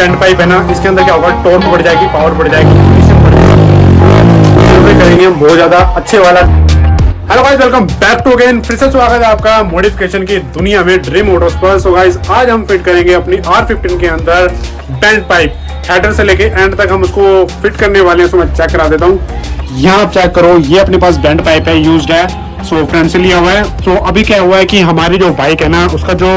Band pipe है ना, इसके अंदर क्या होगा, टॉर्क बढ़ जाएगी, पावर बढ़ जाएगी, इग्निशन बढ़ जाएगी, करेंगे हम बहुत ज्यादा अच्छे वाला। Hello guys, welcome back to again, फिर से स्वागत है आपका मॉडिफिकेशन की दुनिया में ड्रीम मोटर्स पर। सो गाइस, आज हम फिट करेंगे अपनी R15 के अंदर बैंड पाइप, हेडर से लेके एंड तक हम उसको फिट करने वाले हैं। सो मैं चेक करा देता हूँ। यहाँ आप चेक करो, ये अपने पास बैंड पाइप है, यूज्ड है, सो फ्रेंड से लिया हुआ है। सो अभी क्या हुआ है कि हमारी जो बाइक है ना, उसका जो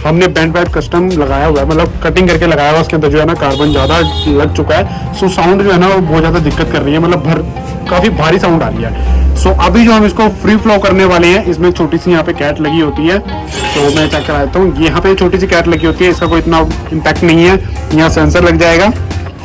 हमने बैंड पाइप कस्टम लगाया हुआ है, मतलब कटिंग करके लगाया हुआ है, उसके अंदर जो है ना कार्बन ज्यादा लग चुका है। सो साउंड जो है ना वो बहुत ज्यादा दिक्कत कर रही है, मतलब काफी भारी साउंड आ रही है। सो अभी जो हम इसको फ्री फ्लो करने वाले हैं, इसमें छोटी सी यहाँ पे कैट लगी होती है, तो मैं चेक करा देता हूँ। यहाँ पे छोटी सी कैट लगी होती है, इसका कोई इतना इम्पैक्ट नहीं है। यहाँ सेंसर लग जाएगा,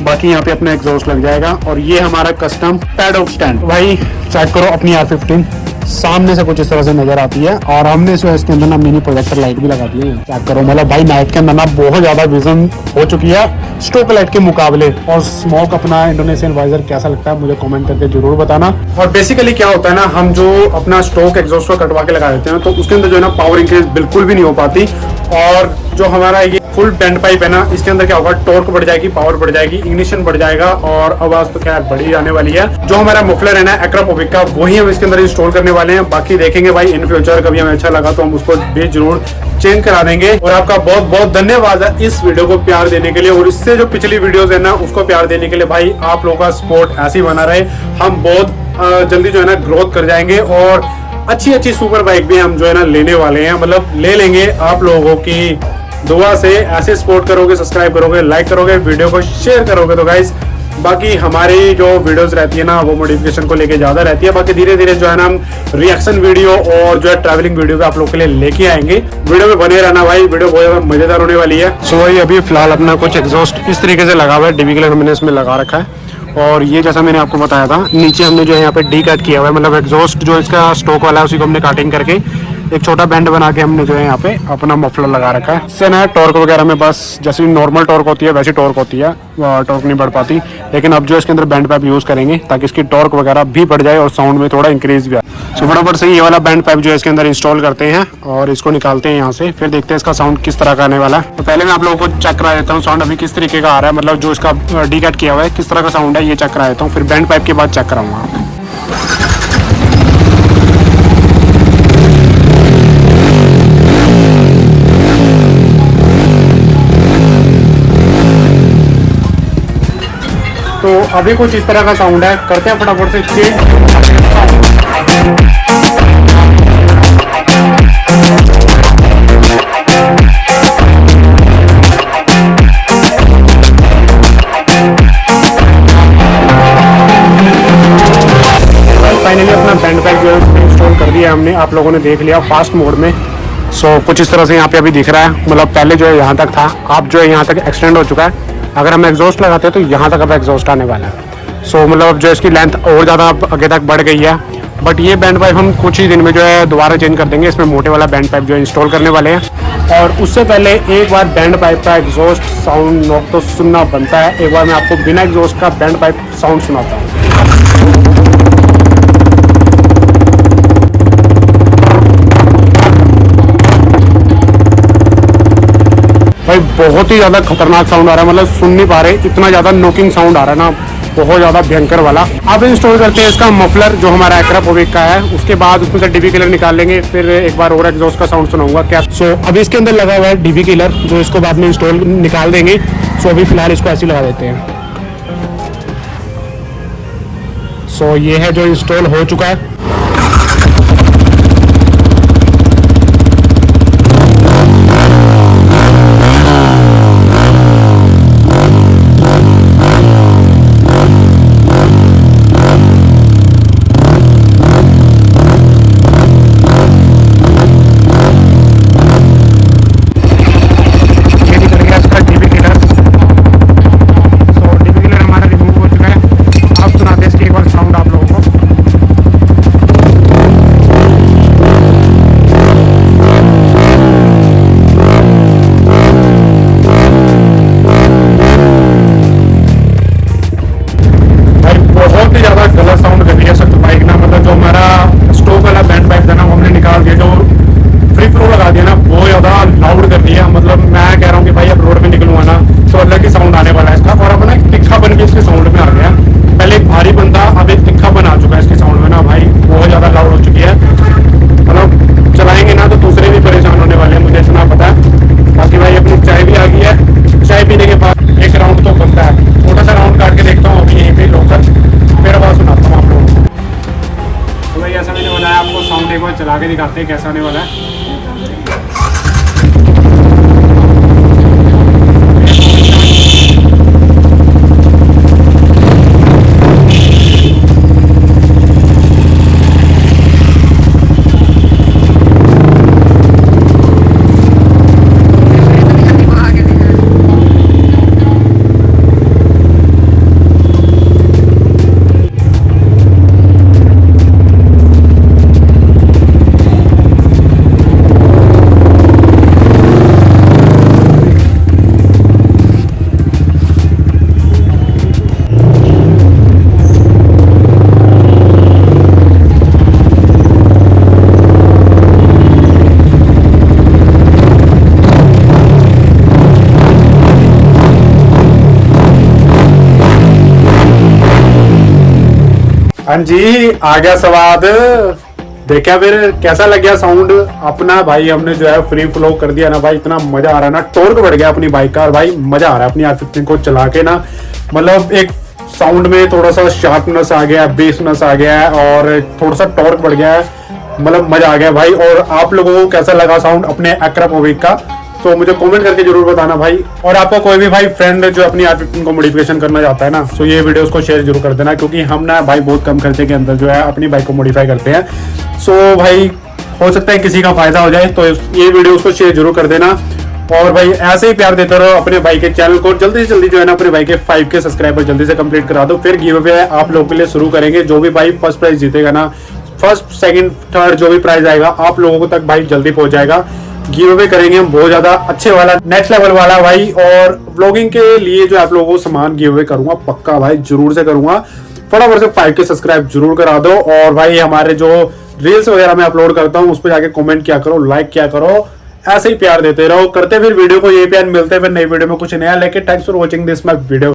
बाकी यहाँ पे अपना एग्जॉस्ट लग जाएगा, और ये हमारा कस्टम पैडल स्टैंड। भाई चेक करो, अपनी R15 सामने से कुछ इस तरह से नजर आती है, और हमने इसके अंदर ना मिनी प्रोजेक्टर लाइट भी लगा दी है। चेक करो, मतलब भाई नाइट के अंदर ना बहुत ज्यादा विजन हो चुकी है स्टॉक लाइट के मुकाबले। और स्मोक अपना इंडोनेशियन वाइजर कैसा लगता है मुझे कमेंट करके जरूर बताना। और बेसिकली क्या होता है ना, हम जो अपना स्टॉक एग्जॉस्ट को कटवा के लगा देते हैं, तो उसके अंदर जो है ना पावर इंक्रीज बिल्कुल भी नहीं हो पाती। और जो हमारा ये फुल बैंड पाइप है ना, इसके अंदर क्या होगा, टॉर्क बढ़ जाएगी, पावर बढ़ जाएगी, इग्निशन बढ़ जाएगा, और आवाज तो खैर बढ़ी आने वाली है। जो हमारा मफलर है ना एक्रापोविक का, वही हम इसके अंदर इंस्टॉल करने वाले हैं। बाकी देखेंगे भाई इन फ्यूचर, कभी हमें अच्छा लगा तो हम उसको भी जरूर चेंज करा देंगे। और आपका बहुत बहुत धन्यवाद है इस वीडियो को प्यार देने के लिए, और इससे जो पिछली वीडियोस है ना उसको प्यार देने के लिए। भाई आप लोगों का सपोर्ट ऐसे ही बना रहे, हम बहुत जल्दी जो है ना ग्रोथ कर जाएंगे, और अच्छी अच्छी सुपर बाइक भी हम जो है ना लेने वाले हैं, मतलब ले लेंगे। आप लोगों की दुआ से ऐसे सपोर्ट करोगे, सब्सक्राइब करोगे, लाइक करोगे, वीडियो को शेयर करोगे, तो गाइस बाकी हमारी जो वीडियोस रहती है ना वो मॉडिफिकेशन को लेके ज्यादा रहती है। बाकी धीरे धीरे जो है ना हम रिएक्शन वीडियो और जो है ट्रैवलिंग वीडियो भी आप लोग के लिए लेके आएंगे। वीडियो में बने रहना भाई, वीडियो बहुत ज्यादा मजेदार होने वाली है। सो भाई अभी फिलहाल अपना कुछ एग्जॉस्ट इस तरीके से लगा हुआ है, डीबी कलर हमने इसमें लगा रखा है। और ये जैसा मैंने आपको बताया था, नीचे हमने जो है यहाँ पे डी कट किया हुआ है, मतलब एग्जॉस्ट जो इसका स्टॉक वाला है उसी को हमने कटिंग करके एक छोटा बैंड बना के हमने जो है यहाँ पे अपना मफलर लगा रखा है। इससे ना टॉर्क वगैरह में बस जैसी नॉर्मल टॉर्क होती है वैसी टॉर्क होती है, टॉर्क नहीं बढ़ पाती। लेकिन अब जो इसके अंदर बैंड पाइप यूज करेंगे ताकि इसकी टॉर्क वगैरह भी बढ़ जाए और साउंड में थोड़ा इंक्रीज भी आए। सो फटाफट से ये वाला बैंड पाइप जो है इसके अंदर इंस्टॉल करते हैं और इसको निकालते हैं यहाँ से, फिर देखते हैं इसका साउंड किस तरह का आने वाला है। तो पहले मैं आप लोगों को चेक करा देता हूँ साउंड अभी किस तरीके का आ रहा है, मतलब जो इसका डी कट किया हुआ है किस तरह का साउंड है ये चेक करा देता हूँ, फिर बैंड पाइप के बाद चेक कराऊंगा। तो अभी कुछ इस तरह का साउंड है, करते हैं फटाफट से चेंज। फाइनली अपना बैंड पाइप जो है इंस्टॉल कर दिया हमने, आप लोगों ने देख लिया फास्ट मोड में। सो कुछ इस तरह से यहाँ पे अभी दिख रहा है, मतलब पहले जो है यहाँ तक था, अब जो है यहाँ तक एक्सटेंड हो चुका है। अगर हम एग्जॉस्ट लगाते हैं तो यहाँ तक अब एग्जॉस्ट आने वाला है। सो मतलब अब जो इसकी लेंथ और ज़्यादा आगे तक बढ़ गई है। बट ये बैंड पाइप हम कुछ ही दिन में जो है दोबारा चेंज कर देंगे, इसमें मोटे वाला बैंड पाइप जो है इंस्टॉल करने वाले हैं। और उससे पहले एक बार बैंड पाइप का एग्जॉस्ट साउंड नॉक तो सुनना बनता है। एक बार मैं आपको बिना एग्जॉस्ट का बैंड पाइप साउंड सुनाता हूँ। भाई बहुत ही ज़्यादा खतरनाक साउंड आ रहा है, मतलब सुन नहीं पा रहे, इतना ज़्यादा नॉकिंग साउंड आ रहा है ना, बहुत ज़्यादा भयंकर वाला। अब इंस्टॉल करते हैं इसका मफलर जो हमारा एक्रापोविक का है, उसके बाद उसमें से डीबी किलर निकाल लेंगे, फिर एक बार और एग्जॉस्ट का साउंड सुनाऊंगा क्या। सो अभी इसके अंदर लगा हुआ है डीबी किलर, जो इसको बाद में इंस्टॉल निकाल देंगे। सो अभी फिलहाल इसको ऐसे लगा देते हैं। सो ये है जो इंस्टॉल हो चुका है। दिखाते हैं कैसा आने वाला है। हाँ जी, आ गया स्वाद। देखा फिर कैसा लग गया साउंड अपना भाई। हमने जो है फ्री फ्लो कर दिया ना भाई, इतना मजा आ रहा है ना, टॉर्क बढ़ गया अपनी बाइक का। और भाई मजा आ रहा है अपनी R15 को चला के ना, मतलब एक साउंड में थोड़ा सा शार्पनेस आ गया, बेसनेस आ गया है और थोड़ा सा टॉर्क बढ़ गया है, मतलब मजा आ गया भाई। और आप लोगों को कैसा लगा साउंड अपने एक्रापोविक का, तो मुझे कमेंट करके जरूर बताना भाई। और आपका कोई भी भाई फ्रेंड जो अपनी R15 को मॉडिफिकेशन करना चाहता है ना, तो ये वीडियो को शेयर जरूर कर देना, क्योंकि हम ना भाई बहुत कम खर्चे के अंदर जो है अपनी बाइक को मॉडिफाई करते हैं। सो भाई हो सकता है किसी का फायदा हो जाए, तो ये वीडियो को शेयर जरूर कर देना। और भाई ऐसे ही प्यार देते रहो अपने भाई के चैनल को। जल्दी से जल्दी जो है ना अपने भाई के 5K सब्सक्राइबर जल्दी से कंप्लीट करा दो, फिर गिव अवे आप लोगों के लिए शुरू करेंगे। जो भी भाई फर्स्ट प्राइज जीतेगा ना, फर्स्ट सेकंड थर्ड जो भी प्राइज आएगा आप लोगों को तक भाई जल्दी पहुंच जाएगा। गिव अवे करेंगे हम बहुत ज्यादा अच्छे वाला, नेक्स्ट लेवल वाला भाई। और व्लॉगिंग के लिए जो आप लोगों को सामान गिव अवे करूंगा, पक्का भाई जरूर से करूंगा। फटाफट से 5K सब्सक्राइब जरूर करा दो। और भाई हमारे जो रील्स वगैरह मैं अपलोड करता हूँ उस पर जाके कमेंट किया करो, लाइक किया करो, ऐसे ही प्यार देते रहो। करते फिर वीडियो को ये प्यार मिलते हैं फिर नई वीडियो में कुछ नया लेके। Thanks for watching this my video.